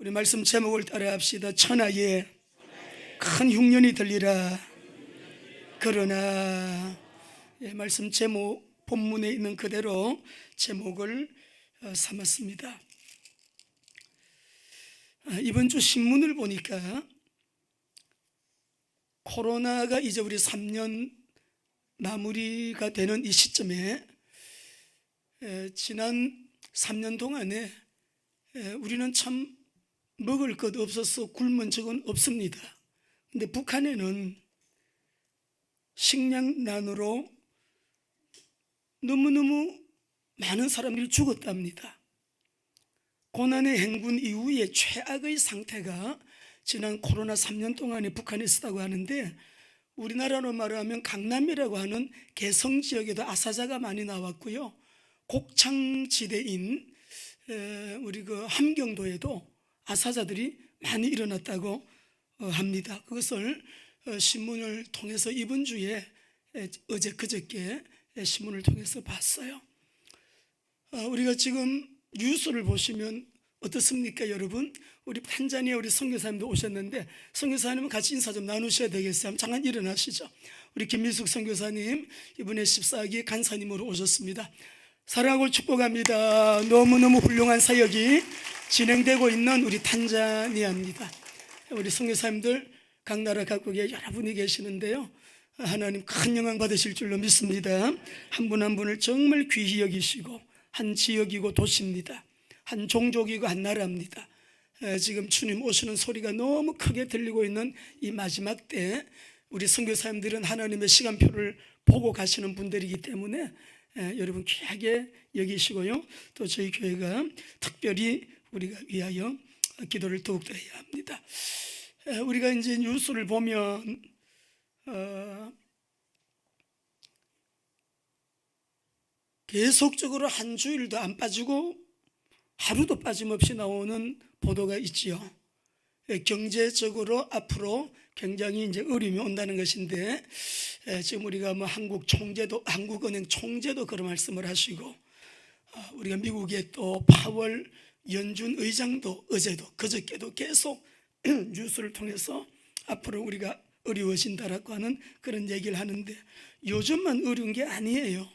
우리 말씀 제목을 따라합시다. 천하에 큰 흉년이 들리라. 그러나 말씀 제목 본문에 있는 그대로 제목을 삼았습니다. 이번 주 신문을 보니까 코로나가 이제 우리 3년 마무리가 되는 이 시점에 지난 3년 동안에 우리는 참 먹을 것 없어서 굶은 적은 없습니다. 근데 북한에는 식량난으로 너무너무 많은 사람들이 죽었답니다. 고난의 행군 이후에 최악의 상태가 지난 코로나 3년 동안에 북한에 있었다고 하는데, 우리나라로 말하면 강남이라고 하는 개성 지역에도 아사자가 많이 나왔고요, 곡창지대인 우리 그 함경도에도 아사자들이 많이 일어났다고 합니다. 그것을 신문을 통해서 이번 주에 어제 그저께 신문을 통해서 봤어요. 우리가 지금 뉴스를 보시면 어떻습니까, 여러분? 우리 탄자니아 우리 선교사님도 오셨는데, 선교사님은 같이 인사 좀 나누셔야 되겠어요. 잠깐 일어나시죠. 우리 김민숙 선교사님 이번에 14기 간사님으로 오셨습니다. 사랑하고 축복합니다. 너무너무 훌륭한 사역이 진행되고 있는 우리 탄자니아입니다. 우리 선교사님들 각 나라 각국에 여러분이 계시는데요, 하나님 큰 영광 받으실 줄로 믿습니다. 한 분 한 분을 정말 귀히 여기시고, 한 지역이고 도시입니다. 한 종족이고 한 나라입니다. 지금 주님 오시는 소리가 너무 크게 들리고 있는 이 마지막 때 우리 선교사님들은 하나님의 시간표를 보고 가시는 분들이기 때문에 여러분 귀하게 여기시고요, 또 저희 교회가 특별히 우리가 위하여 기도를 더욱더 해야 합니다. 우리가 이제 뉴스를 보면 계속적으로 한 주일도 안 빠지고 하루도 빠짐없이 나오는 보도가 있지요. 경제적으로 앞으로 굉장히 이제 어려움이 온다는 것인데, 지금 우리가 뭐 한국은행 총재도 그런 말씀을 하시고, 우리가 미국의 또 파월 연준 의장도 어제도 그저께도 계속 뉴스를 통해서 앞으로 우리가 어려워진다라고 하는 그런 얘기를 하는데, 요즘만 어려운 게 아니에요.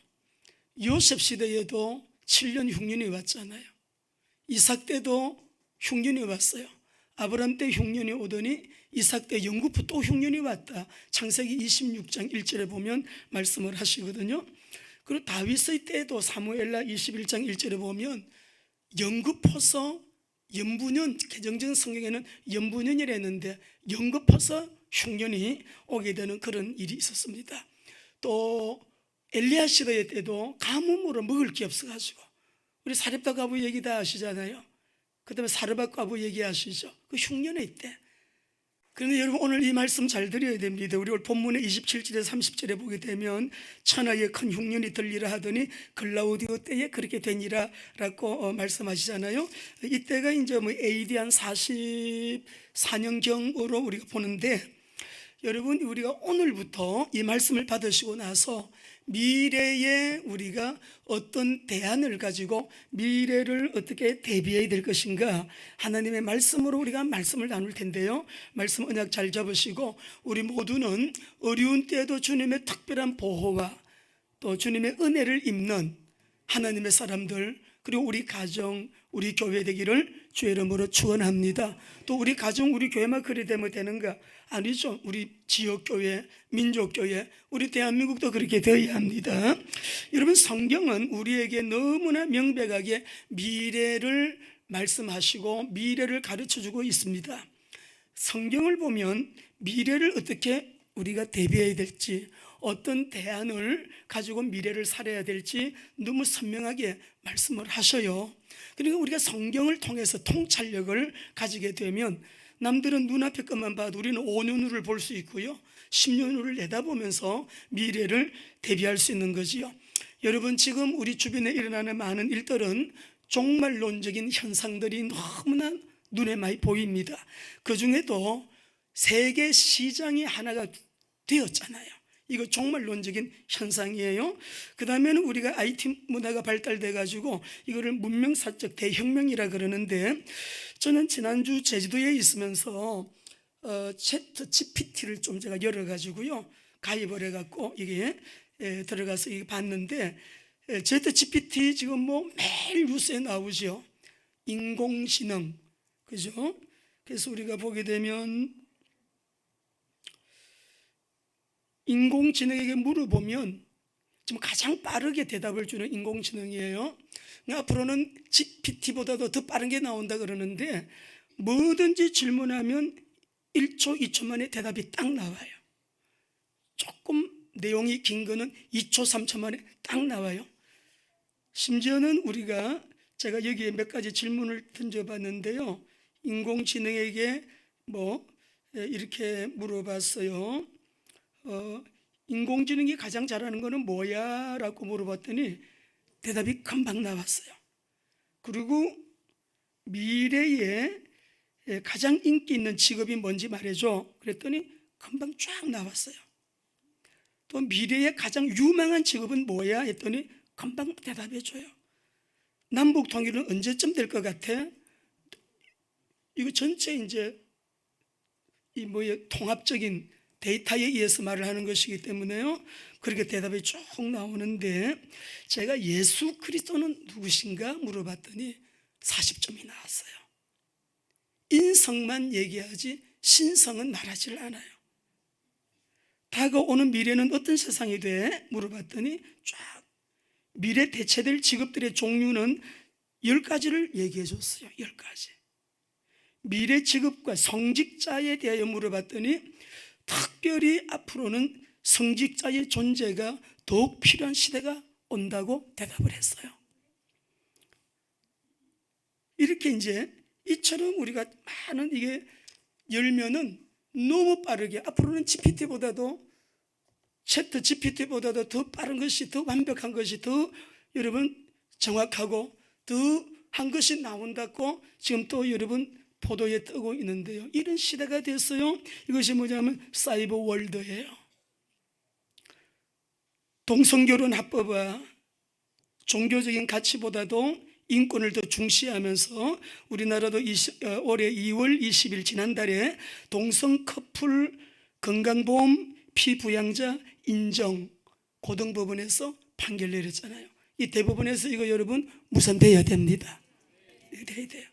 요셉 시대에도 7년 흉년이 왔잖아요. 이삭 때도 흉년이 왔어요. 아브람 때 흉년이 오더니 이삭 때 영구프 또 흉년이 왔다. 창세기 26장 1절에 보면 말씀을 하시거든요. 그리고 다윗의 때도 사무엘라 21장 1절에 보면 연급해서 연분년, 개정적 성경에는 연분년이라 했는데 연급해서 흉년이 오게 되는 그런 일이 있었습니다. 또 엘리야 시대 때도 가뭄으로 먹을 게 없어가지고, 우리 사렙다 과부 얘기 다 아시잖아요. 그 다음에 사르밧 과부 얘기하시죠. 그 흉년의 때. 그런데 여러분 오늘 이 말씀 잘 드려야 됩니다. 우리 오늘 본문의 27절에 30절에 보게 되면 천하에 큰 흉년이 들리라 하더니 글라우디오 때에 그렇게 되니라 라고 말씀하시잖아요. 이때가 이제 뭐 AD 한 44년경으로 우리가 보는데, 여러분 우리가 오늘부터 이 말씀을 받으시고 나서 미래에 우리가 어떤 대안을 가지고 미래를 어떻게 대비해야 될 것인가, 하나님의 말씀으로 우리가 말씀을 나눌 텐데요, 말씀 언약 잘 잡으시고, 우리 모두는 어려운 때에도 주님의 특별한 보호와 또 주님의 은혜를 입는 하나님의 사람들, 그리고 우리 가정, 우리 교회 되기를 주의 이름으로 축원합니다. 또 우리 가정, 우리 교회만 그래 되면 되는가? 아니죠. 우리 지역교회, 민족교회, 우리 대한민국도 그렇게 되어야 합니다. 여러분, 성경은 우리에게 너무나 명백하게 미래를 말씀하시고 미래를 가르쳐주고 있습니다. 성경을 보면 미래를 어떻게 우리가 대비해야 될지, 어떤 대안을 가지고 미래를 살아야 될지 너무 선명하게 말씀을 하셔요. 그러니까 우리가 성경을 통해서 통찰력을 가지게 되면, 남들은 눈앞의 것만 봐도 우리는 5년 후를 볼 수 있고요, 10년 후를 내다보면서 미래를 대비할 수 있는 거지요. 여러분, 지금 우리 주변에 일어나는 많은 일들은 종말론적인 현상들이 너무나 눈에 많이 보입니다. 그 중에도 세계 시장이 하나가 되었잖아요. 이거 종말론적인 현상이에요. 그 다음에는 우리가 IT 문화가 발달돼 가지고 이거를 문명사적 대혁명이라 그러는데, 저는 지난주 제주도에 있으면서 챗 GPT를 좀 제가 열어가지고요 가입을 해갖고 이게 들어가서 이게 봤는데, 챗 GPT 지금 뭐 매일 뉴스에 나오죠. 인공지능, 그죠? 그래서 우리가 보게 되면 인공지능에게 물어보면 지금 가장 빠르게 대답을 주는 인공지능이에요. 앞으로는 GPT보다도 더 빠른 게 나온다 그러는데, 뭐든지 질문하면 1초, 2초 만에 대답이 딱 나와요. 조금 내용이 긴 거는 2초, 3초 만에 딱 나와요. 심지어는 제가 여기에 몇 가지 질문을 던져봤는데요. 인공지능에게 이렇게 물어봤어요. 인공지능이 가장 잘하는 거는 뭐야? 라고 물어봤더니 대답이 금방 나왔어요. 그리고 미래에 가장 인기 있는 직업이 뭔지 말해줘. 그랬더니 금방 쫙 나왔어요. 또 미래에 가장 유망한 직업은 뭐야? 했더니 금방 대답해줘요. 남북 통일은 언제쯤 될 것 같아? 이거 전체 이제 통합적인 데이터에 의해서 말을 하는 것이기 때문에요, 그렇게 대답이 쭉 나오는데, 제가 예수 그리스도는 누구신가 물어봤더니 40점이 나왔어요. 인성만 얘기하지 신성은 말하지 않아요. 다가오는 미래는 어떤 세상이 돼? 물어봤더니 쫙 미래 대체될 직업들의 종류는 10가지를 얘기해 줬어요. 10가지. 미래 직업과 성직자에 대하여 물어봤더니 특별히 앞으로는 성직자의 존재가 더욱 필요한 시대가 온다고 대답을 했어요. 이렇게 이제 이처럼 우리가 많은 이게 열면은 너무 빠르게, 앞으로는 GPT보다도 챗 GPT보다도 더 빠른 것이, 더 완벽한 것이, 더 여러분 정확하고 더 한 것이 나온다고 지금 또 여러분 보도에 뜨고 있는데요. 이런 시대가 됐어요. 이것이 뭐냐면 사이버 월드예요. 동성결혼 합법화, 종교적인 가치보다도 인권을 더 중시하면서 우리나라도 올해 2월 20일 지난달에 동성 커플 건강보험 피부양자 인정 고등법원에서 판결 내렸잖아요. 이 대법원에서 이거 여러분 무산돼야 됩니다. 돼야 돼요.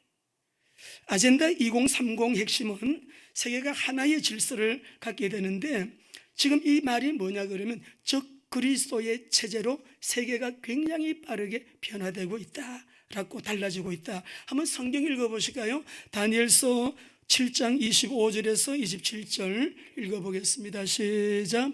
아젠다 2030 핵심은 세계가 하나의 질서를 갖게 되는데, 지금 이 말이 뭐냐 그러면 적 그리스도의 체제로 세계가 굉장히 빠르게 변화되고 있다라고 달라지고 있다. 한번 성경 읽어보실까요? 다니엘서 7장 25절에서 27절 읽어보겠습니다. 시작.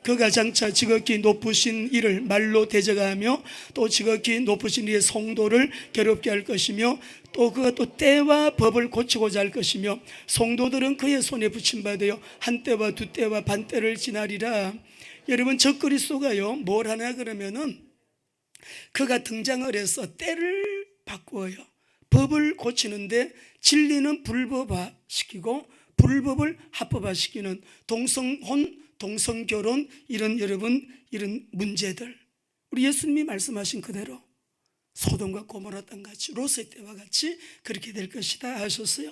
그가 장차 지극히 높으신 이를 말로 대적하며 또 지극히 높으신 이의 성도를 괴롭게 할 것이며, 또 그가 또 때와 법을 고치고자 할 것이며, 성도들은 그의 손에 붙임받아요 한 때와 두 때와 반 때를 지나리라. 여러분, 적 그리스도가요 뭘 하냐 그러면은 그가 등장을 해서 때를 바꾸어요. 법을 고치는데 진리는 불법화시키고 불법을 합법화시키는 동성혼, 동성결혼, 이런 여러분 이런 문제들, 우리 예수님이 말씀하신 그대로 소돔과 고모라 땅 같이 롯의 때와 같이 그렇게 될 것이다 하셨어요.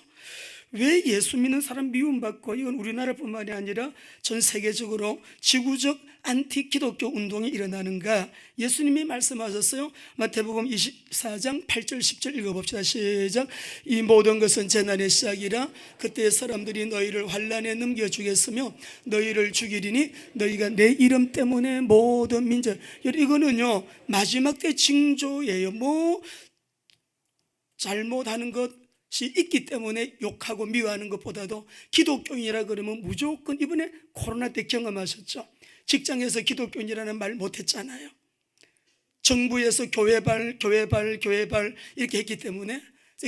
왜 예수 믿는 사람 미움받고, 이건 우리나라뿐만이 아니라 전 세계적으로 지구적 안티 기독교 운동이 일어나는가? 예수님이 말씀하셨어요. 마태복음 24장 8절 10절 읽어봅시다. 시작. 이 모든 것은 재난의 시작이라. 그때 사람들이 너희를 환난에 넘겨주겠으며 너희를 죽이리니 너희가 내 이름 때문에 모든 민족, 이거는요 마지막 때 징조예요. 잘못하는 것이 있기 때문에 욕하고 미워하는 것보다도, 기독교인이라 그러면 무조건, 이번에 코로나 때 경험하셨죠? 직장에서 기독교인이라는 말 못했잖아요. 정부에서 교회발 이렇게 했기 때문에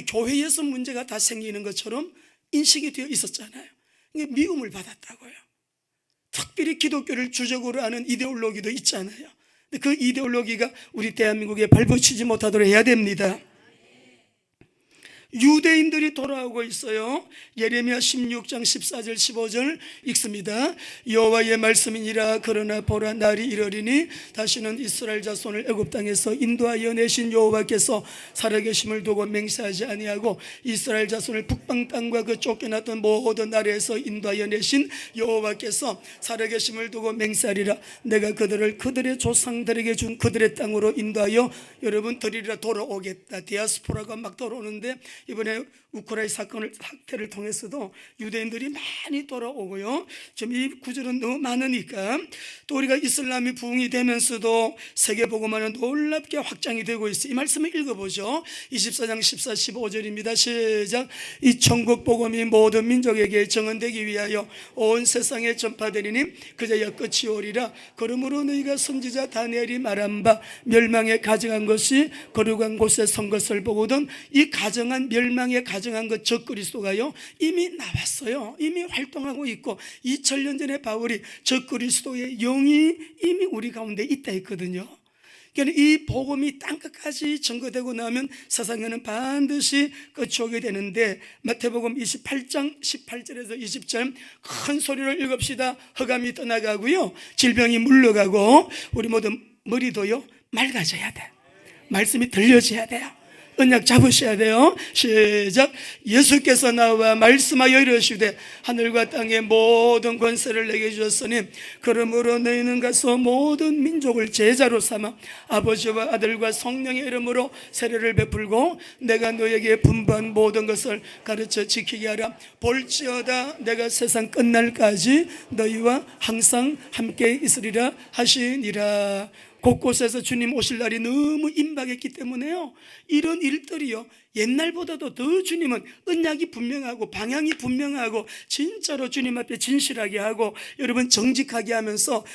교회에서 문제가 다 생기는 것처럼 인식이 되어 있었잖아요. 미움을 받았다고요. 특별히 기독교를 주적으로 하는 이데올로기도 있잖아요. 그 이데올로기가 우리 대한민국에 발붙이지 못하도록 해야 됩니다. 유대인들이 돌아오고 있어요. 예레미야 16장 14절 15절 읽습니다. 여호와의 말씀이니라. 그러나 보라, 날이 이르리니 다시는 이스라엘 자손을 애굽 땅에서 인도하여 내신 여호와께서 살아계심을 두고 맹세하지 아니하고 이스라엘 자손을 북방 땅과 그 쫓겨났던 모든 나라에서 인도하여 내신 여호와께서 살아계심을 두고 맹세하리라. 내가 그들을 그들의 조상들에게 준 그들의 땅으로 인도하여 여러분 드리리라. 돌아오겠다. 디아스포라가 막 돌아오는데 이번에 우크라이나 사태를 통해서도 유대인들이 많이 돌아오고요. 지금 이 구절은 너무 많으니까 또 우리가 이슬람이 부흥이 되면서도 세계복음화는 놀랍게 확장이 되고 있어요. 이 말씀을 읽어보죠. 24장 14, 15절입니다. 시작. 이 천국 복음이 모든 민족에게 정언되기 위하여 온 세상에 전파되리니 그제야 끝이 오리라. 그러므로 너희가 선지자 다니엘이 말한 바 멸망에 가정한 것이 거룩한 곳에 선 것을 보거든. 이 가정한 멸망에 가정한 것 적그리스도가요 이미 나왔어요. 이미 활동하고 있고 2000년 전에 바울이 적그리스도의 영이 이미 우리 가운데 있다 했거든요. 그러니까 이 복음이 땅끝까지 전거되고 나면 세상에는 반드시 끝이 오게 되는데 마태복음 28장 18절에서 20절 큰 소리로 읽읍시다. 흑암이 떠나가고요, 질병이 물러가고 우리 모두 머리도요 맑아져야 돼. 말씀이 들려져야 돼요. 언약 잡으셔야 돼요. 시작. 예수께서 나와 말씀하여 이르시되 하늘과 땅의 모든 권세를 내게 주셨으니 그러므로 너희는 가서 모든 민족을 제자로 삼아 아버지와 아들과 성령의 이름으로 세례를 베풀고 내가 너에게 분부한 모든 것을 가르쳐 지키게 하라. 볼지어다 내가 세상 끝날까지 너희와 항상 함께 있으리라 하시니라. 곳곳에서 주님 오실 날이 너무 임박했기 때문에요, 이런 일들이요 옛날보다도 더 주님은 언약이 분명하고 방향이 분명하고 진짜로 주님 앞에 진실하게 하고 여러분 정직하게 하면서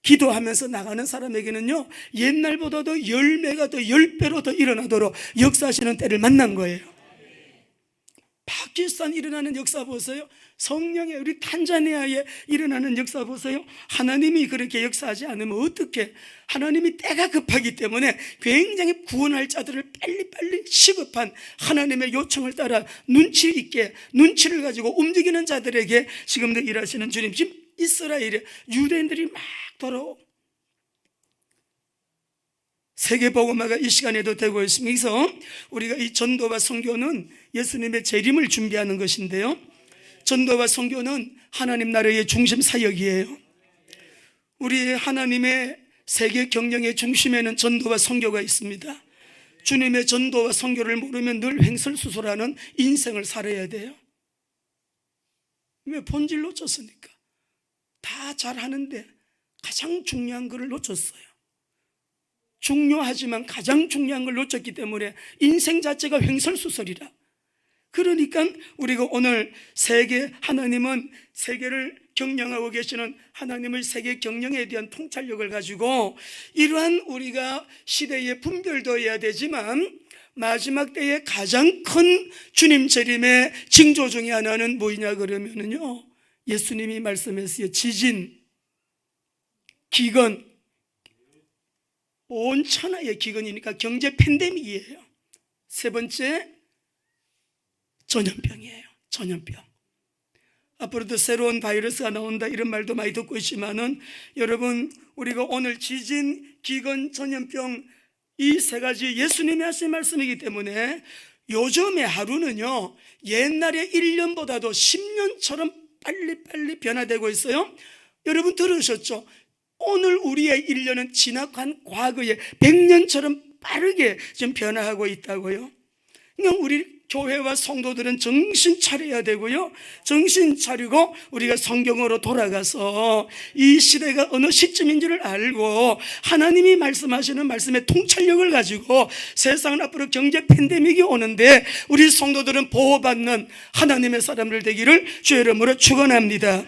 기도하면서 나가는 사람에게는요 옛날보다도 열매가 더 10배로 더 일어나도록 역사하시는 때를 만난 거예요. 파키스탄 일어나는 역사 보세요. 성령의 우리 탄자니아에 일어나는 역사 보세요. 하나님이 그렇게 역사하지 않으면 어떻게, 하나님이 때가 급하기 때문에 굉장히 구원할 자들을 빨리빨리 시급한 하나님의 요청을 따라 눈치 있게 눈치를 가지고 움직이는 자들에게 지금도 일하시는 주님. 지금 이스라엘에 유대인들이 막 돌아오고 세계복음화가 이 시간에도 되고 있습니다. 그래서 우리가 이 전도와 선교는 예수님의 재림을 준비하는 것인데요, 전도와 선교는 하나님 나라의 중심 사역이에요. 우리 하나님의 세계 경영의 중심에는 전도와 선교가 있습니다. 주님의 전도와 선교를 모르면 늘 횡설수설하는 인생을 살아야 돼요. 왜? 본질 놓쳤으니까. 다 잘하는데 가장 중요한 것을 놓쳤어요. 중요하지만 가장 중요한 걸 놓쳤기 때문에 인생 자체가 횡설수설이라. 그러니까 우리가 오늘 세계, 하나님은 세계를 경영하고 계시는 하나님의 세계 경영에 대한 통찰력을 가지고 이러한 우리가 시대의 분별도 해야 되지만 마지막 때에 가장 큰 주님 재림의 징조 중에 하나는 뭐냐 그러면은요, 예수님이 말씀했어요. 지진, 기근, 온 천하의 기근이니까 경제 팬데믹이에요. 세 번째, 전염병이에요. 전염병. 앞으로도 새로운 바이러스가 나온다 이런 말도 많이 듣고 있지만은 여러분, 우리가 오늘 지진, 기근, 전염병 이 세 가지 예수님이 하신 말씀이기 때문에 요즘의 하루는요 옛날의 1년보다도 10년처럼 빨리빨리 변화되고 있어요. 여러분 들으셨죠? 오늘 우리의 1년은 지나간 과거의 100년처럼 빠르게 지금 변화하고 있다고요. 그러니까 우리 교회와 성도들은 정신 차려야 되고요, 정신 차리고 우리가 성경으로 돌아가서 이 시대가 어느 시점인지를 알고 하나님이 말씀하시는 말씀의 통찰력을 가지고 세상은 앞으로 경제 팬데믹이 오는데 우리 성도들은 보호받는 하나님의 사람들 되기를 주의 이름으로 축원합니다.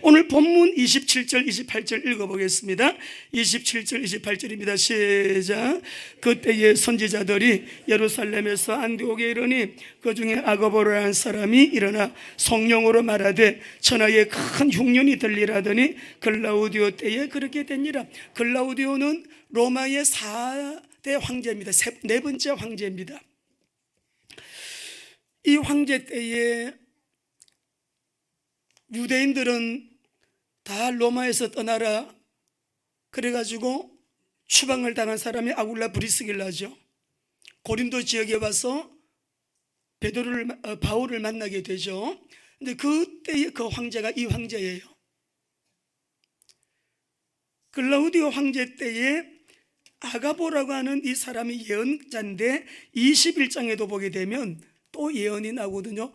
오늘 본문 27절 28절 읽어보겠습니다. 27절 28절입니다. 시작. 그때의 선지자들이 예루살렘에서 안디옥에 이르니 그 중에 아고보라는 사람이 일어나 성령으로 말하되 천하에 큰 흉년이 들리라더니 글라우디오 때에 그렇게 되니라. 글라우디오는 로마의 4대 황제입니다. 네 번째 황제입니다. 이 황제 때에 유대인들은 다 로마에서 떠나라 그래가지고 추방을 당한 사람이 아굴라 브리스길라죠. 고린도 지역에 와서 바울을 만나게 되죠. 근데 그때의 그 황제가 이 황제예요. 글라우디오 황제 때에 아가보라고 하는 이 사람이 예언자인데 21장에도 보게 되면 또 예언이 나오거든요.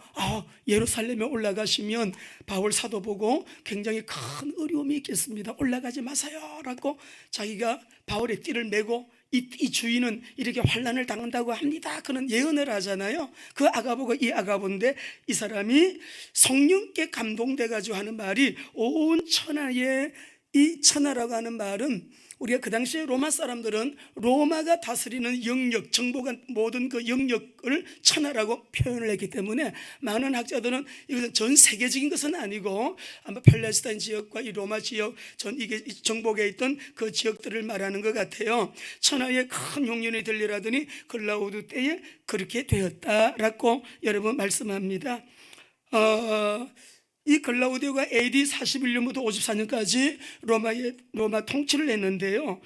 예루살렘에 올라가시면 바울 사도 보고 굉장히 큰 어려움이 있겠습니다. 올라가지 마세요 라고 자기가 바울의 띠를 메고 이 주인은 이렇게 환난을 당한다고 합니다. 그런 예언을 하잖아요. 그 아가보가 이 아가보인데 이 사람이 성령께 감동돼 가지고 하는 말이 온 천하에, 이 천하라고 하는 말은 우리가 그 당시에 로마 사람들은 로마가 다스리는 영역, 정복한 모든 그 영역을 천하라고 표현을 했기 때문에 많은 학자들은 이것은 전 세계적인 것은 아니고 아마 팔레스타인 지역과 이 로마 지역 이게 정복에 있던 그 지역들을 말하는 것 같아요. 천하에 큰 흉년이 들리라더니 글라우디오 때에 그렇게 되었다라고 여러분 말씀합니다. 이 글라우디오가 AD 41년부터 54년까지 로마 통치를 했는데요.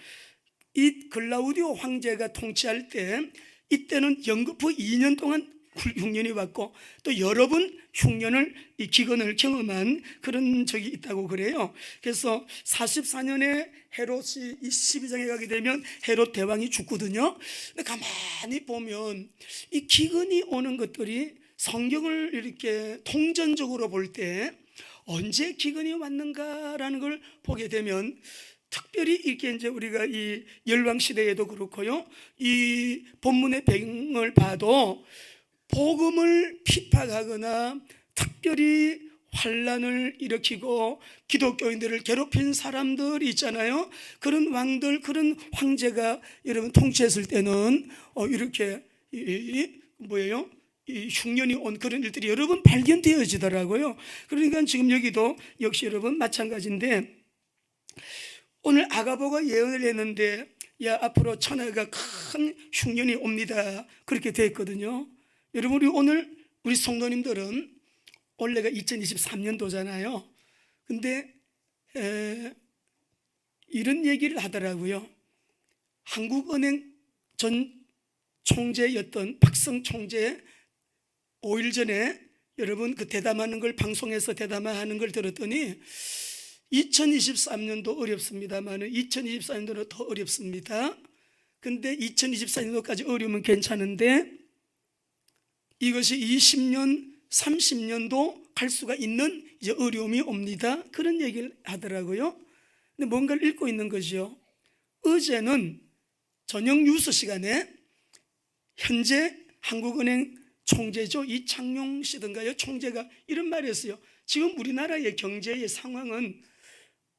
이 글라우디오 황제가 통치할 때 이때는 연거푸 2년 동안 흉년이 왔고 또 여러 번 흉년을 이 기근을 경험한 그런 적이 있다고 그래요. 그래서 44년에 헤롯이 이 12장에 가게 되면 헤롯 대왕이 죽거든요. 근데 가만히 보면 이 기근이 오는 것들이 성경을 이렇게 통전적으로 볼 때 언제 기근이 왔는가라는 걸 보게 되면 특별히 이렇게 이제 우리가 이 열왕 시대에도 그렇고요. 이 본문의 배경을 봐도 복음을 핍박하거나 특별히 환란을 일으키고 기독교인들을 괴롭힌 사람들이 있잖아요. 그런 왕들, 그런 황제가 여러분 통치했을 때는 이렇게 뭐예요? 이 흉년이 온 그런 일들이 여러 번 발견되어지더라고요. 그러니까 지금 여기도 역시 여러분 마찬가지인데 오늘 아가보가 예언을 했는데 앞으로 천하가 큰 흉년이 옵니다. 그렇게 되었거든요. 여러분 오늘 우리 성도님들은 올해가 2023년도잖아요. 근데 이런 얘기를 하더라고요. 한국은행 전 총재였던 박성 총재 5일 전에 여러분 그 대담하는 걸 방송에서 대담하는 걸 들었더니 2023년도 어렵습니다만 2024년도는 더 어렵습니다. 근데 2024년도까지 어려우면 괜찮은데 이것이 20년, 30년도 갈 수가 있는 이제 어려움이 옵니다. 그런 얘기를 하더라고요. 근데 뭔가를 읽고 있는 거죠. 어제는 저녁 뉴스 시간에 현재 한국은행 총재죠. 이창용 씨든가요. 총재가 이런 말을 했어요. 지금 우리나라의 경제의 상황은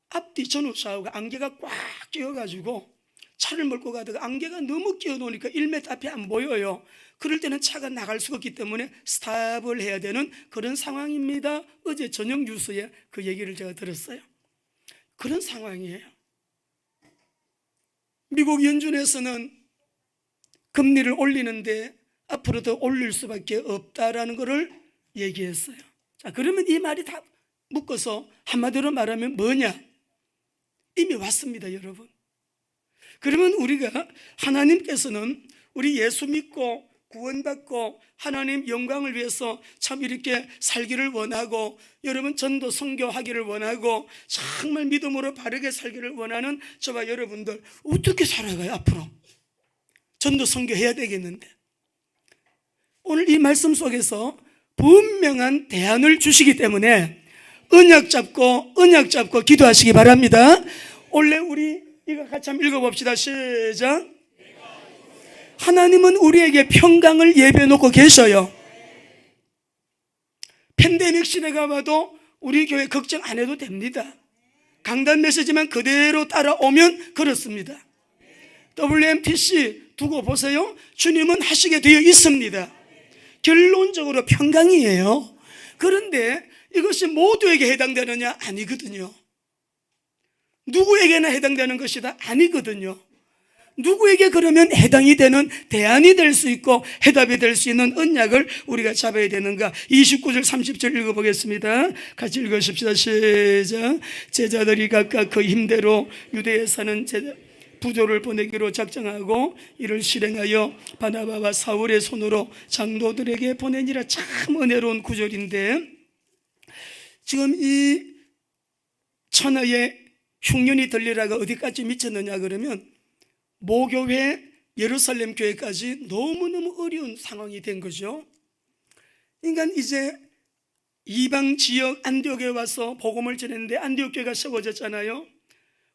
앞뒤 전후 좌우가 안개가 꽉 끼어가지고 차를 몰고 가다가 안개가 너무 끼어놓으니까 1m 앞에 안 보여요. 그럴 때는 차가 나갈 수가 없기 때문에 스탑을 해야 되는 그런 상황입니다. 어제 저녁 뉴스에 그 얘기를 제가 들었어요. 그런 상황이에요. 미국 연준에서는 금리를 올리는데 앞으로 더 올릴 수밖에 없다라는 것을 얘기했어요. 자, 그러면 이 말이 다 묶어서 한마디로 말하면 뭐냐? 이미 왔습니다, 여러분. 그러면 우리가 하나님께서는 우리 예수 믿고 구원받고 하나님 영광을 위해서 참 이렇게 살기를 원하고 여러분 전도 선교하기를 원하고 정말 믿음으로 바르게 살기를 원하는 저와 여러분들 어떻게 살아가요? 앞으로 전도 선교해야 되겠는데 오늘 이 말씀 속에서 분명한 대안을 주시기 때문에 언약 잡고 기도하시기 바랍니다. 원래 우리 이거 같이 한번 읽어봅시다. 시작. 하나님은 우리에게 평강을 예배해 놓고 계셔요. 팬데믹 시대가 와도 우리 교회 걱정 안 해도 됩니다. 강단 메시지만 그대로 따라오면 그렇습니다. WMTC 두고 보세요. 주님은 하시게 되어 있습니다. 결론적으로 평강이에요. 그런데 이것이 모두에게 해당되느냐? 아니거든요. 누구에게나 해당되는 것이다? 아니거든요. 누구에게 그러면 해당이 되는 대안이 될 수 있고 해답이 될 수 있는 언약을 우리가 잡아야 되는가? 29절 30절 읽어보겠습니다. 같이 읽으십시다. 시작. 제자들이 각각 그 힘대로 유대에 사는 부조를 보내기로 작정하고 이를 실행하여 바나바와 사울의 손으로 장로들에게 보내니라. 참 은혜로운 구절인데, 지금 이 천하의 흉년이 들리라가 어디까지 미쳤느냐 그러면 모교회 예루살렘 교회까지 너무너무 어려운 상황이 된 거죠. 그러니까 이제 이방 지역 안디옥에 와서 복음을 전했는데 안디옥 교회가 세워졌잖아요.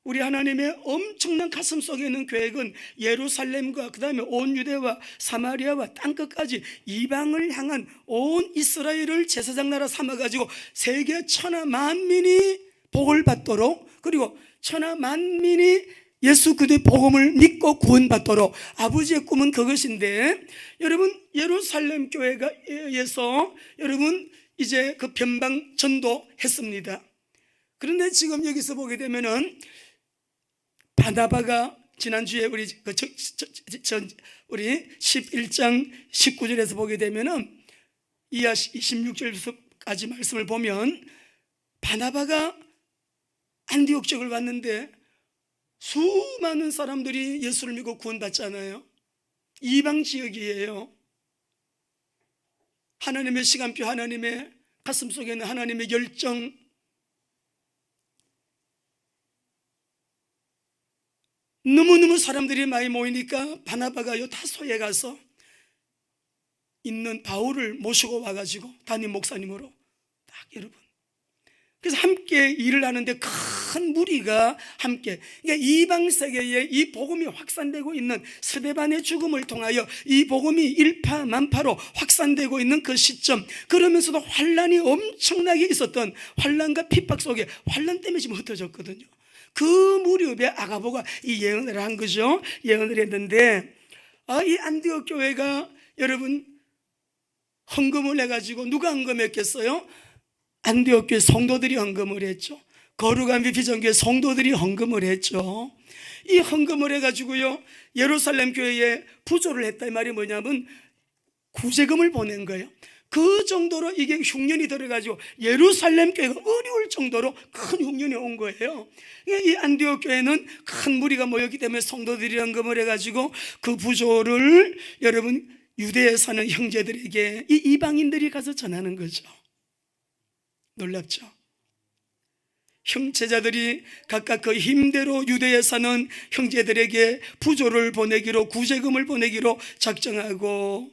우리 하나님의 엄청난 가슴 속에 있는 계획은 예루살렘과 그 다음에 온 유대와 사마리아와 땅끝까지 이방을 향한 온 이스라엘을 제사장 나라 삼아가지고 세계 천하 만민이 복을 받도록, 그리고 천하 만민이 예수 그리스도의 복음을 믿고 구원받도록 아버지의 꿈은 그것인데, 여러분 예루살렘 교회에서 여러분 이제 그 변방 전도했습니다. 그런데 지금 여기서 보게 되면은 바나바가 지난주에 우리 11장 19절에서 보게 되면은 이하 26절까지 말씀을 보면 바나바가 안디옥 지역을 왔는데 수많은 사람들이 예수를 믿고 구원받잖아요. 이방 지역이에요. 하나님의 시간표, 하나님의 가슴 속에 있는 하나님의 열정, 너무너무 사람들이 많이 모이니까 바나바가 요 타소에 가서 있는 바울을 모시고 와가지고 담임 목사님으로 딱 여러분, 그래서 함께 일을 하는데 큰 무리가 함께, 그러니까 이방 세계에 이 복음이 확산되고 있는 스데반의 죽음을 통하여 이 복음이 일파만파로 확산되고 있는 그 시점, 그러면서도 환란이 엄청나게 있었던 환란과 핍박 속에, 환란 때문에 지금 흩어졌거든요. 그 무렵에 아가보가 이 예언을 한 거죠. 예언을 했는데 이 안디옥 교회가 여러분 헌금을 해가지고, 누가 헌금했겠어요? 안디옥 교회 성도들이 헌금을 했죠. 거룩한 비전교회 성도들이 헌금을 했죠. 이 헌금을 해가지고요 예루살렘 교회에 부조를 했다. 이 말이 뭐냐면 구제금을 보낸 거예요. 그 정도로 이게 흉년이 들어가지고 예루살렘 교회가 어려울 정도로 큰 흉년이 온 거예요. 이 안디옥 교회는 큰 무리가 모였기 때문에 성도들이 헌금을 해가지고 그 부조를 여러분 유대에 사는 형제들에게 이 이방인들이 가서 전하는 거죠. 놀랍죠? 형제자들이 각각 그 힘대로 유대에 사는 형제들에게 부조를 보내기로, 구제금을 보내기로 작정하고,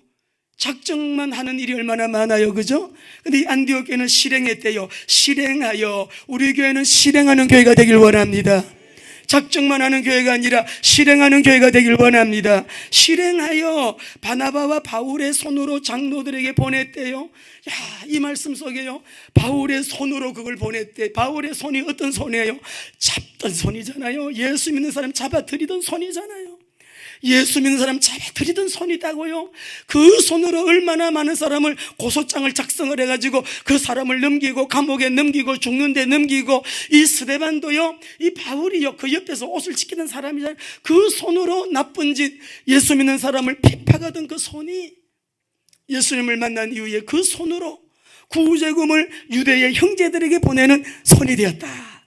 작정만 하는 일이 얼마나 많아요, 그죠? 근데 이 안디옥 교회는 실행했대요. 실행하여, 우리 교회는 실행하는 교회가 되길 원합니다. 작정만 하는 교회가 아니라 실행하는 교회가 되길 원합니다. 실행하여 바나바와 바울의 손으로 장로들에게 보냈대요. 야, 이 말씀 속에요, 바울의 손으로 그걸 보냈대. 바울의 손이 어떤 손이에요? 잡던 손이잖아요. 예수 믿는 사람 잡아들이던 손이잖아요. 예수 믿는 사람 잡아들이던 손이다고요. 그 손으로 얼마나 많은 사람을 고소장을 작성을 해가지고 그 사람을 넘기고 감옥에 넘기고 죽는데 넘기고, 이 스데반도요 이 바울이요 그 옆에서 옷을 지키는 사람이잖아요. 그 손으로 나쁜 짓, 예수 믿는 사람을 핍박하던 그 손이 예수님을 만난 이후에 그 손으로 구제금을 유대의 형제들에게 보내는 손이 되었다.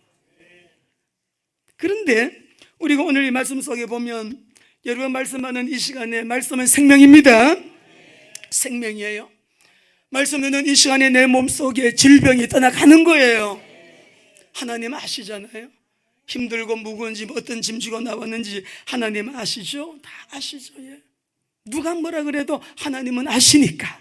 그런데 우리가 오늘 이 말씀 속에 보면, 여러분 말씀하는 이 시간에 말씀은 생명입니다. 생명이에요. 말씀은 이 시간에 내 몸속에 질병이 떠나가는 거예요. 하나님 아시잖아요. 힘들고 무거운 짐, 어떤 짐 지고 나왔는지 하나님 아시죠? 다 아시죠. 예. 누가 뭐라 그래도 하나님은 아시니까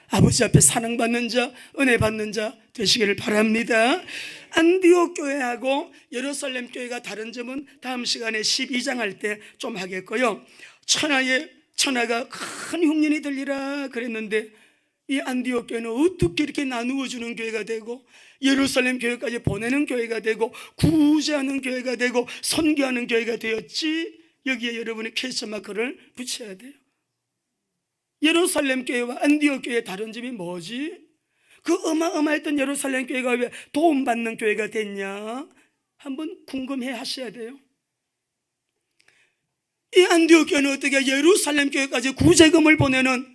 아버지 앞에 사랑받는 자, 은혜 받는 자 되시기를 바랍니다. 안디옥 교회하고 예루살렘 교회가 다른 점은 다음 시간에 12장 할 때 좀 하겠고요. 천하가 큰 흉년이 들리라 그랬는데 이 안디옥 교회는 어떻게 이렇게 나누어 주는 교회가 되고, 예루살렘 교회까지 보내는 교회가 되고, 구제하는 교회가 되고, 선교하는 교회가 되었지? 여기에 여러분이 퀘스천 마크를 붙여야 돼요. 예루살렘 교회와 안디옥 교회의 다른 점이 뭐지? 그 어마어마했던 예루살렘 교회가 왜 도움받는 교회가 됐냐? 한번 궁금해 하셔야 돼요. 이 안디옥 교회는 어떻게 예루살렘 교회까지 구제금을 보내는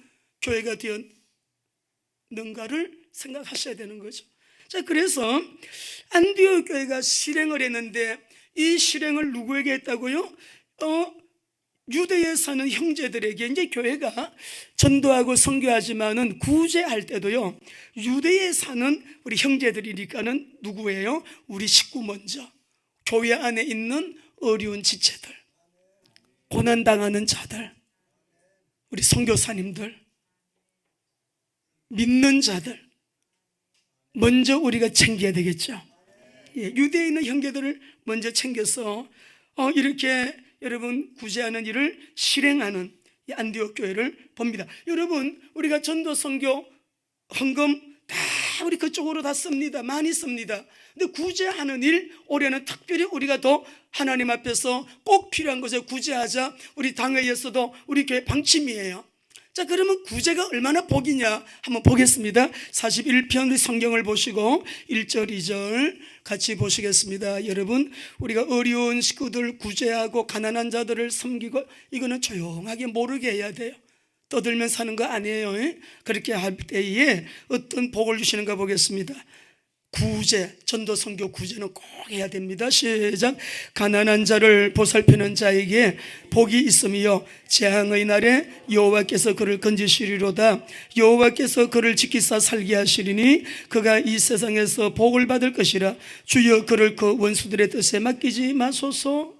교회가 되었는가를 생각하셔야 되는 거죠. 자, 그래서 안디옥 교회가 실행을 했는데 이 실행을 누구에게 했다고요? 유대에 사는 형제들에게. 이제 교회가 전도하고 선교하지만은 구제할 때도요, 유대에 사는 우리 형제들이니까는 누구예요? 우리 식구 먼저, 교회 안에 있는 어려운 지체들, 고난당하는 자들, 우리 선교사님들, 믿는 자들 먼저 우리가 챙겨야 되겠죠. 유대에 있는 형제들을 먼저 챙겨서 이렇게 여러분 구제하는 일을 실행하는 이 안디옥 교회를 봅니다. 여러분, 우리가 전도 선교 헌금 다 우리 그쪽으로 다 씁니다. 많이 씁니다. 근데 구제하는 일, 올해는 특별히 우리가 더 하나님 앞에서 꼭 필요한 것에 구제하자, 우리 당회에서도 우리 교회 방침이에요. 자, 그러면 구제가 얼마나 복이냐 한번 보겠습니다. 41편 성경을 보시고 1절 2절 같이 보시겠습니다. 여러분, 우리가 어려운 식구들 구제하고 가난한 자들을 섬기고, 이거는 조용하게 모르게 해야 돼요. 떠들면 사는 거 아니에요. 그렇게 할 때에 어떤 복을 주시는가 보겠습니다. 구제, 전도 선교 구제는 꼭 해야 됩니다. 시작. 가난한 자를 보살피는 자에게 복이 있으며 재앙의 날에 여호와께서 그를 건지시리로다. 여호와께서 그를 지키사 살게 하시리니 그가 이 세상에서 복을 받을 것이라. 주여 그를 그 원수들의 뜻에 맡기지 마소서.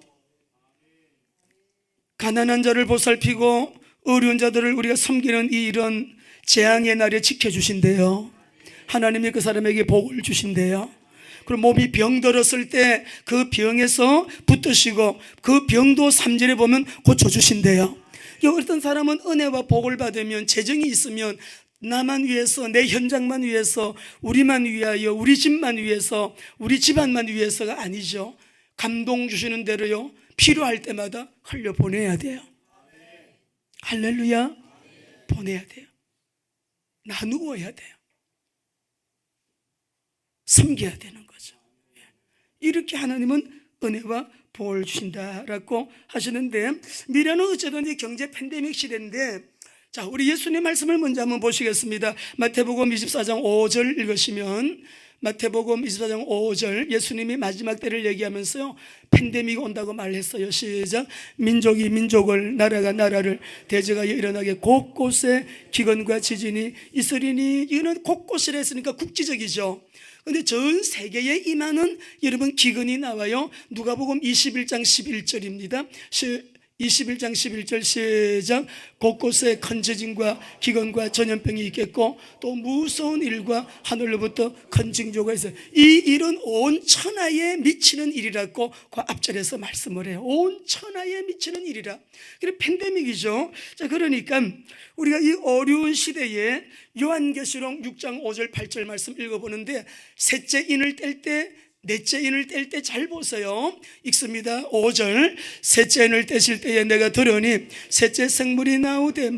가난한 자를 보살피고 어려운 자들을 우리가 섬기는 이 일은 재앙의 날에 지켜주신대요. 하나님이 그 사람에게 복을 주신대요. 그리고 몸이 병들었을 때 그 병에서 붙드시고 그 병도 3절에 보면 고쳐주신대요. 어떤 사람은 은혜와 복을 받으면, 재정이 있으면 나만 위해서, 내 현장만 위해서, 우리만 위하여, 우리 집만 위해서, 우리 집안만 위해서가 아니죠. 감동 주시는 대로요, 필요할 때마다 흘려보내야 돼요. 할렐루야. 보내야 돼요. 나누어야 돼요. 섬겨야 되는 거죠. 이렇게 하나님은 은혜와 복을 주신다라고 하시는데, 미래는 어쨌든 경제 팬데믹 시대인데, 자, 우리 예수님 말씀을 먼저 한번 보시겠습니다. 마태복음 24장 5절 읽으시면, 마태복음 24장 5절, 예수님이 마지막 때를 얘기하면서요, 팬데믹이 온다고 말했어요. 시작. 민족이 민족을, 나라가 나라를 대적하여 일어나게 곳곳에 기근과 지진이 있으리니. 이거는 곳곳이라 했으니까 국지적이죠. 그런데 전 세계에 임하는 여러분 기근이 나와요. 누가복음 21장 11절입니다. 21장 11절 시작. 곳곳에 큰 지진과 기근과 전염병이 있겠고 또 무서운 일과 하늘로부터 큰 징조가 있어요. 이 일은 온 천하에 미치는 일이라고 그 앞절에서 말씀을 해요. 온 천하에 미치는 일이라. 그래, 팬데믹이죠. 자, 그러니까 우리가 이 어려운 시대에 요한계시록 6장 5절 8절 말씀 읽어보는데, 셋째 인을 뗄 때, 넷째 인을 뗄 때 잘 보세요. 읽습니다. 5절. 셋째 인을 떼실 때에 내가 들으니 셋째 생물이 나오되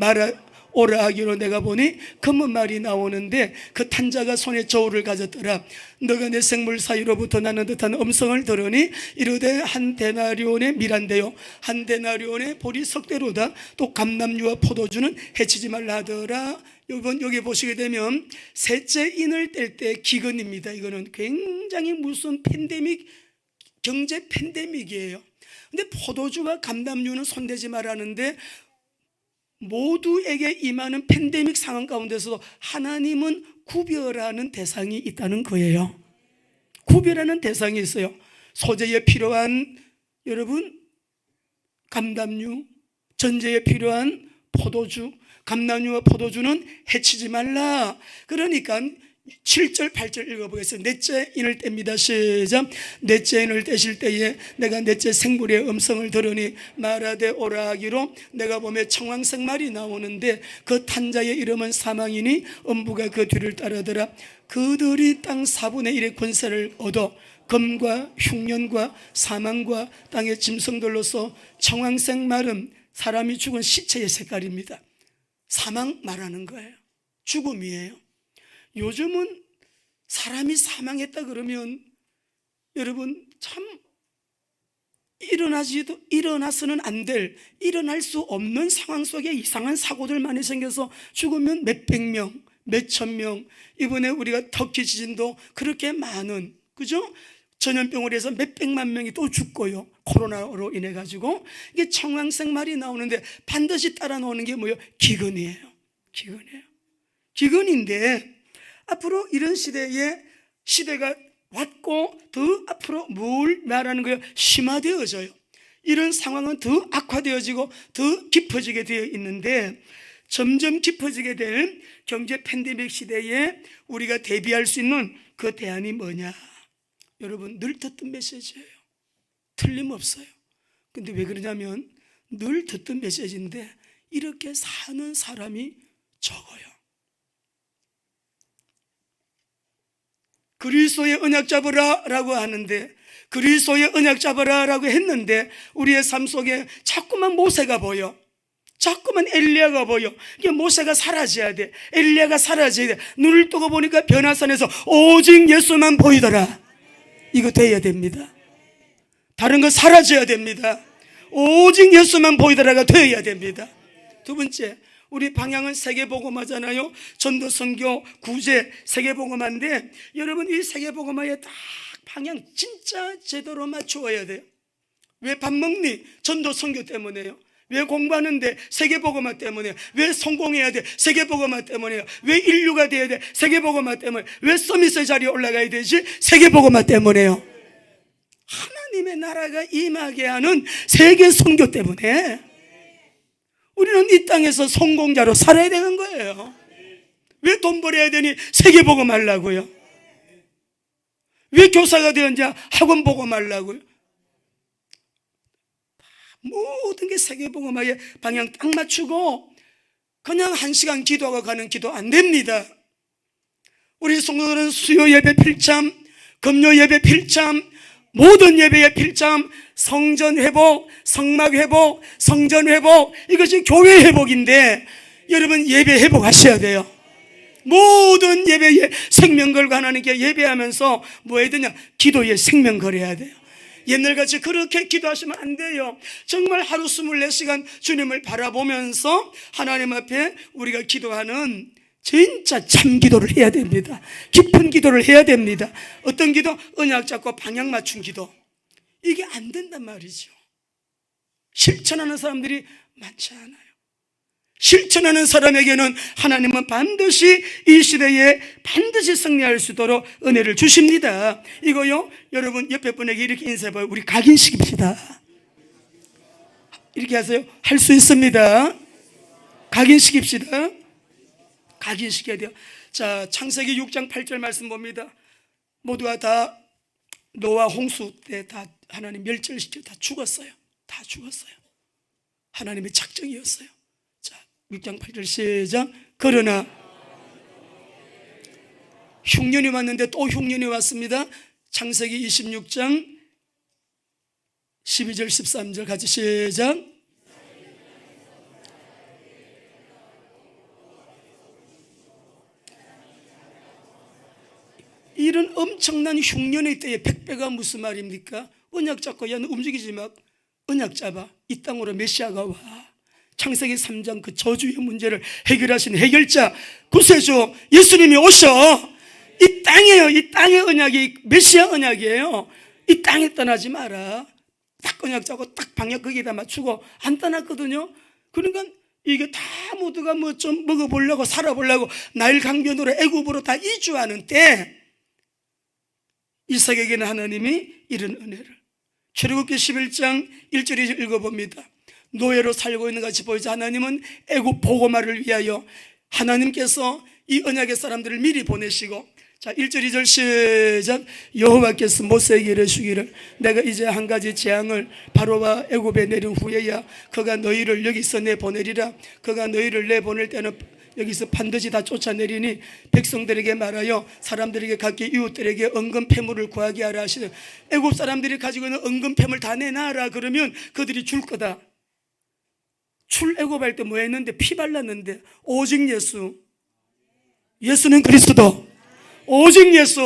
오라 하기로 내가 보니 검은 말이 나오는데 그 탄자가 손에 저울을 가졌더라. 너가 내 생물 사이로부터 나는 듯한 음성을 들으니 이르되 한 데나리온의 밀한데요, 한 데나리온의 보리 석대로다. 또 감람류와 포도주는 해치지 말라 하더라. 여기 보시게 되면 셋째 인을 뗄 때 기근입니다. 이거는 굉장히 무슨 팬데믹, 경제 팬데믹이에요. 근데 포도주와 감람류는 손대지 말라는데, 모두에게 임하는 팬데믹 상황 가운데서도 하나님은 구별하는 대상이 있다는 거예요. 구별하는 대상이 있어요. 소재에 필요한 여러분 감람류, 전제에 필요한 포도주, 감람류와 포도주는 해치지 말라. 그러니까 7절 8절 읽어보겠습니다. 넷째 인을 뗍니다. 시작. 넷째 인을 떼실 때에 내가 넷째 생물의 음성을 들으니 말하되 오라 하기로 내가 보매 청황색 말이 나오는데 그 탄자의 이름은 사망이니 음부가 그 뒤를 따르더라. 그들이 땅 4분의 1의 권세를 얻어 검과 흉년과 사망과 땅의 짐승들로서 청황색 말은 사람이 죽은 시체의 색깔입니다. 사망 말하는 거예요. 죽음이에요. 요즘은 사람이 사망했다 그러면 여러분 참 일어나서는 안 될, 일어날 수 없는 상황 속에 이상한 사고들 많이 생겨서 죽으면 몇백 명, 몇천 명, 이번에 우리가 터키 지진도 그렇게 많은, 그죠? 전염병으로 해서 몇백만 명이 또 죽고요. 코로나로 인해 가지고 이게 청황색 말이 나오는데 반드시 따라 나오는 게 뭐예요? 기근이에요. 기근인데 앞으로 이런 시대가 왔고 더 앞으로 뭘 말하는 거예요? 심화되어져요. 이런 상황은 더 악화되어지고 더 깊어지게 되어 있는데 점점 깊어지게 될 경제 팬데믹 시대에 우리가 대비할 수 있는 그 대안이 뭐냐? 여러분 늘 듣던 메시지예요. 틀림없어요. 근데 왜 그러냐면 늘 듣던 메시지인데 이렇게 사는 사람이 적어요. 그리스도의 언약 잡으라 라고 하는데, 그리스도의 언약 잡으라 라고 했는데 우리의 삶 속에 자꾸만 모세가 보여, 자꾸만 엘리야가 보여. 이게 모세가 사라져야 돼, 엘리야가 사라져야 돼. 눈을 뜨고 보니까 변화산에서 오직 예수만 보이더라. 이거 돼야 됩니다. 다른 거 사라져야 됩니다. 오직 예수만 보이더라가 되어야 됩니다. 두 번째, 우리 방향은 세계복음화잖아요. 전도선교, 구제, 세계복음화인데 여러분 이 세계복음화에 딱 방향 진짜 제대로 맞추어야 돼요. 왜 밥 먹니? 전도선교 때문에요. 왜 공부하는데? 세계복음화 때문에요. 왜 성공해야 돼? 세계복음화 때문에요. 왜 인류가 돼야 돼? 세계복음화 때문에. 왜 서밋의 자리에 올라가야 되지? 세계복음화 때문에요. 하나님의 나라가 임하게 하는 세계 선교 때문에 우리는 이 땅에서 성공자로 살아야 되는 거예요. 왜 돈 벌어야 되니? 세계복음 하려고요. 왜 교사가 되었냐? 학원 복음하려고요. 모든 게 세계복음화에 방향 딱 맞추고 그냥 1시간 기도하고 가는 기도 안 됩니다. 우리 성도들은 수요 예배 필참, 금요 예배 필참, 모든 예배의 필참, 성전 회복, 성막 회복, 성전 회복, 이것이 교회 회복인데 여러분 예배 회복하셔야 돼요. 모든 예배에 생명 걸고 하나님께 예배하면서 뭐 해야 되냐? 기도에 생명 걸어야 돼요. 옛날같이 그렇게 기도하시면 안 돼요. 정말 하루 24시간 주님을 바라보면서 하나님 앞에 우리가 기도하는 진짜 참 기도를 해야 됩니다. 깊은 기도를 해야 됩니다. 어떤 기도? 언약 잡고 방향 맞춘 기도. 이게 안 된단 말이죠. 실천하는 사람들이 많지 않아요. 실천하는 사람에게는 하나님은 반드시 이 시대에 반드시 승리할 수 있도록 은혜를 주십니다. 이거요, 여러분 옆에 분에게 이렇게 인사해봐요. 우리 각인시킵시다. 이렇게 하세요. 할 수 있습니다. 각인시킵시다. 각인시켜야 돼요. 자, 창세기 6장 8절 말씀 봅니다. 모두가 다 노아 홍수 때 다 하나님 멸절시켜 다 죽었어요. 다 죽었어요. 하나님의 작정이었어요. 자, 6장 8절 시작. 그러나 흉년이 왔는데 또 흉년이 왔습니다. 창세기 26장 12절 13절 같이 시작. 이런 엄청난 흉년의 때에 백배가 무슨 말입니까? 언약 잡고 야 너 움직이지 마. 언약 잡아. 이 땅으로 메시아가 와. 창세기 3장 그 저주의 문제를 해결하신 해결자 구세주 예수님이 오셔. 이 땅이에요. 이 땅의 언약이 메시아 언약이에요. 이 땅에 떠나지 마라. 딱 언약 잡고 딱 방향 거기에다 맞추고 안 떠났거든요. 그러니까 이게 다 모두가 뭐 좀 먹어보려고 살아보려고 나일 강변으로 애굽으로 다 이주하는 때 이삭에게는 하나님이 이런 은혜를, 출애굽기 11장 1절에 읽어봅니다. 노예로 살고 있는 같이 보이자 하나님은 애굽 보고마를 위하여 하나님께서 이 언약의 사람들을 미리 보내시고, 자 1절 2절 시작. 여호와께서 모세에게 이르시기를 내가 이제 한 가지 재앙을 바로와 애굽에 내린 후에야 그가 너희를 여기서 내보내리라. 그가 너희를 내보낼 때는 여기서 반드시 다 쫓아내리니 백성들에게 말하여 사람들에게 각기 이웃들에게 은금 패물을 구하게 하라 하시되, 애굽 사람들이 가지고 있는 은금 패물 다 내놔라. 그러면 그들이 줄 거다. 출애굽할 때 뭐 했는데? 피 발랐는데. 오직 예수, 예수는 그리스도, 오직 예수.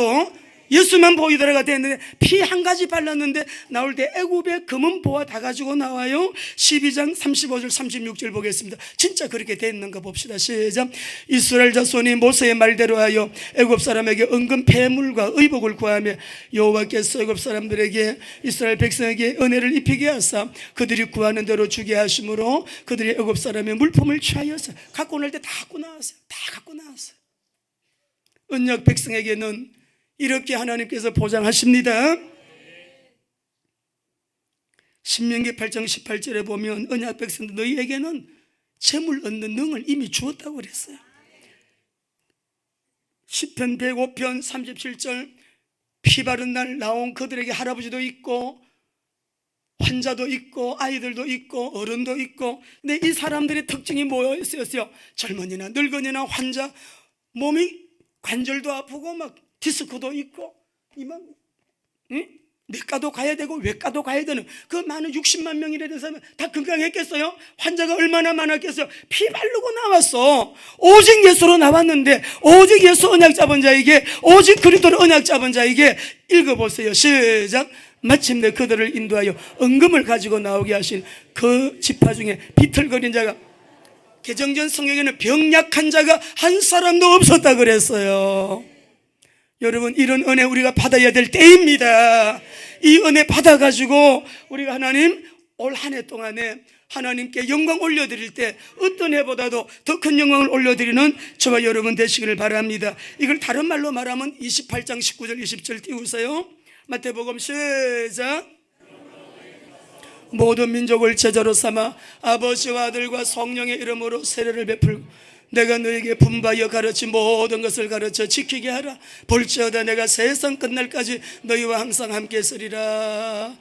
예수만 보이더라가 됐는데 피 한 가지 발랐는데 나올 때 애굽의 검은 보화 다 가지고 나와요. 12장 35절 36절 보겠습니다. 진짜 그렇게 됐는가 봅시다. 시작. 이스라엘 자손이 모세의 말대로 하여 애굽 사람에게 은근 폐물과 의복을 구하며 여호와께서 애굽 사람들에게 이스라엘 백성에게 은혜를 입히게 하사 그들이 구하는 대로 주게 하심으로 그들이 애굽 사람의 물품을 취하여서 갖고 올 때 다 갖고 나왔어요. 다 갖고 나왔어요. 언약 백성에게는 이렇게 하나님께서 보장하십니다. 신명기 8장 18절에 보면 언약 백성들 너희에게는 재물 얻는 능을 이미 주었다고 그랬어요. 시편 105편 37절 피 바른 날 나온 그들에게 할아버지도 있고 환자도 있고 아이들도 있고 어른도 있고. 근데 이 사람들의 특징이 뭐였어요? 젊은이나 늙은이나 환자, 몸이 관절도 아프고 막 디스크도 있고 이만 내과도 가야 되고 외과도 가야 되는 그 많은 60만 명이라 된 사람은 다 건강했겠어요? 환자가 얼마나 많았겠어요? 피 바르고 나왔어. 오직 예수로 나왔는데 오직 예수 언약 잡은 자에게 오직 그리스도로 언약 잡은 자에게 읽어보세요. 시작. 마침내 그들을 인도하여 은금을 가지고 나오게 하신 그 지파 중에 비틀거린 자가, 개정전 성경에는 병약한 자가 한 사람도 없었다 그랬어요. 여러분, 이런 은혜 우리가 받아야 될 때입니다. 이 은혜 받아가지고 우리가 하나님 올 한 해 동안에 하나님께 영광 올려드릴 때 어떤 해보다도 더 큰 영광을 올려드리는 저와 여러분 되시기를 바랍니다. 이걸 다른 말로 말하면 28장 19절 20절 띄우세요. 마태복음 시작. 모든 민족을 제자로 삼아 아버지와 아들과 성령의 이름으로 세례를 베풀고 내가 너에게 분바여 가르친 모든 것을 가르쳐 지키게 하라. 볼지어다 내가 세상 끝날까지 너희와 항상 함께 있으리라.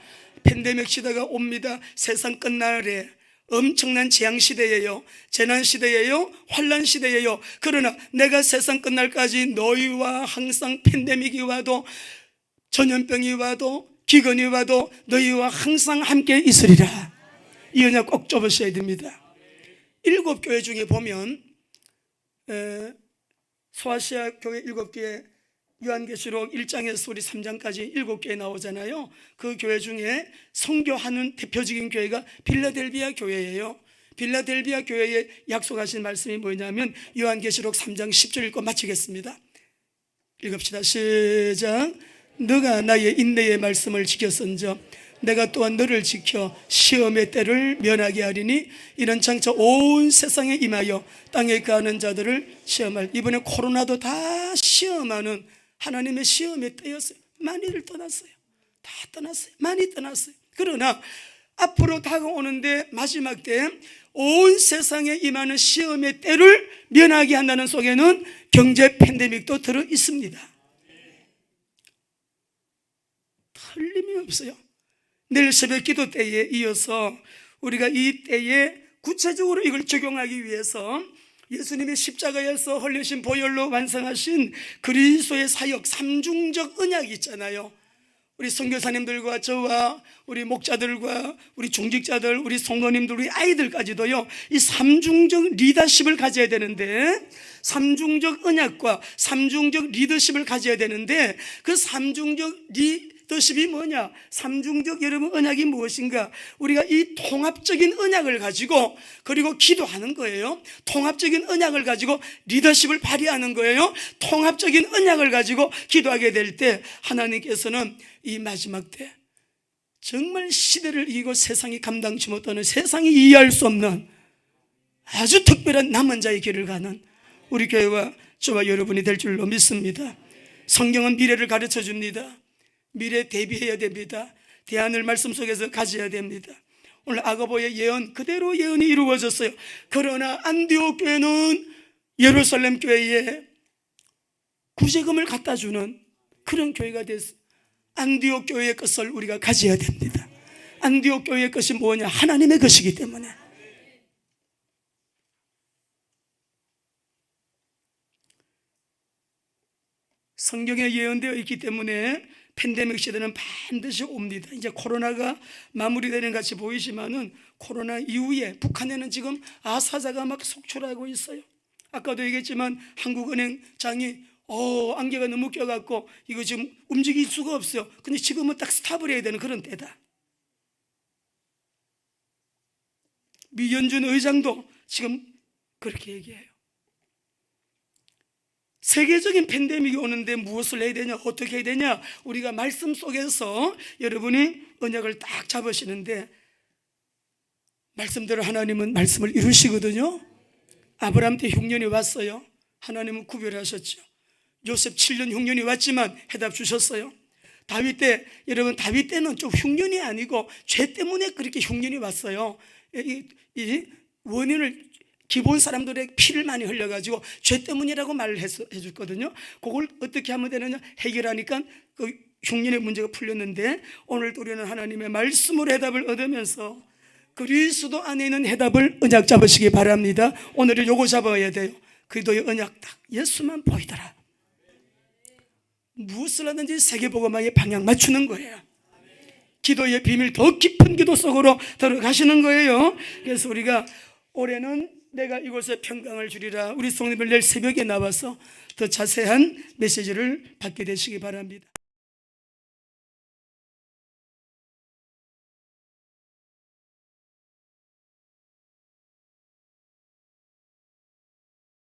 팬데믹 시대가 옵니다. 세상 끝날에 엄청난 재앙 시대예요. 재난 시대예요. 환난 시대예요. 그러나 내가 세상 끝날까지 너희와 항상 팬데믹이 와도 전염병이 와도 기근이 와도 너희와 항상 함께 있으리라. 이 언약 꼭 접으셔야 됩니다. 7교회 중에 보면 소아시아 교회 7교회, 요한계시록 1장에서 우리 3장까지 7교회 나오잖아요. 그 교회 중에 선교하는 대표적인 교회가 빌라델비아 교회예요. 빌라델비아 교회에 약속하신 말씀이 뭐냐면 요한계시록 3장 10절 읽고 마치겠습니다. 읽읍시다. 시작. 너가 나의 인내의 말씀을 지켰은저 내가 또한 너를 지켜 시험의 때를 면하게 하리니 이는 장차 온 세상에 임하여 땅에 거하는 자들을 시험할. 이번에 코로나도 다 시험하는 하나님의 시험의 때였어요. 많이들 떠났어요. 다 떠났어요. 많이 떠났어요. 그러나 앞으로 다가오는데 마지막 때 온 세상에 임하는 시험의 때를 면하게 한다는 속에는 경제 팬데믹도 들어 있습니다. 틀림이 없어요. 내일 새벽 기도 때에 이어서 우리가 이 때에 구체적으로 이걸 적용하기 위해서 예수님의 십자가에서 흘리신 보혈로 완성하신 그리스도의 사역 삼중적 언약이 있잖아요. 우리 선교사님들과 저와 우리 목자들과 우리 중직자들, 우리 성도님들, 우리 아이들까지도요, 이 삼중적 리더십을 가져야 되는데, 삼중적 언약과 삼중적 리더십을 가져야 되는데, 그 삼중적 리더십이 뭐냐? 삼중적 여러분 언약이 무엇인가? 우리가 이 통합적인 언약을 가지고 그리고 기도하는 거예요. 통합적인 언약을 가지고 리더십을 발휘하는 거예요. 통합적인 언약을 가지고 기도하게 될 때 하나님께서는 이 마지막 때 정말 시대를 이기고 세상이 감당치 못하는, 세상이 이해할 수 없는 아주 특별한 남은 자의 길을 가는 우리 교회와 저와 여러분이 될 줄로 믿습니다. 성경은 미래를 가르쳐 줍니다. 미래 대비해야 됩니다. 대안을 말씀 속에서 가져야 됩니다. 오늘 아가보의 예언 그대로 예언이 이루어졌어요. 그러나 안디옥 교회는 예루살렘 교회에 구제금을 갖다 주는 그런 교회가 됐어요. 안디옥 교회의 것을 우리가 가져야 됩니다. 안디옥 교회의 것이 뭐냐? 하나님의 것이기 때문에. 성경에 예언되어 있기 때문에 팬데믹 시대는 반드시 옵니다. 이제 코로나가 마무리되는 같이 보이지만은 코로나 이후에 북한에는 지금 아사자가 막 속출하고 있어요. 아까도 얘기했지만 한국은행장이 안개가 너무 껴갖고 이거 지금 움직일 수가 없어요. 근데 지금은 딱 스탑을 해야 되는 그런 때다. 미연준 의장도 지금 그렇게 얘기해요. 세계적인 팬데믹이 오는데 무엇을 해야 되냐, 어떻게 해야 되냐? 우리가 말씀 속에서 여러분이 언약을 딱 잡으시는데, 말씀대로 하나님은 말씀을 이루시거든요. 아브라함 때 흉년이 왔어요. 하나님은 구별하셨죠. 요셉 7년 흉년이 왔지만 해답 주셨어요. 다윗 때, 여러분 다윗 때는 좀 흉년이 아니고 죄 때문에 그렇게 흉년이 왔어요. 이 원인을 기본 사람들의 피를 많이 흘려가지고 죄 때문이라고 말을 해줬거든요. 그걸 어떻게 하면 되느냐 해결하니까 그 흉년의 문제가 풀렸는데, 오늘도 우리는 하나님의 말씀으로 해답을 얻으면서 그리스도 안에 있는 해답을 언약 잡으시기 바랍니다. 오늘은 요거 잡아야 돼요. 그리스도의 언약 딱 예수만 보이더라. 무엇을 하든지 세계복음화의 방향 맞추는 거예요. 기도의 비밀, 더 깊은 기도 속으로 들어가시는 거예요. 그래서 우리가 올해는 내가 이곳에 평강을 주리라, 우리 성도님들 내일 새벽에 나와서 더 자세한 메시지를 받게 되시기 바랍니다.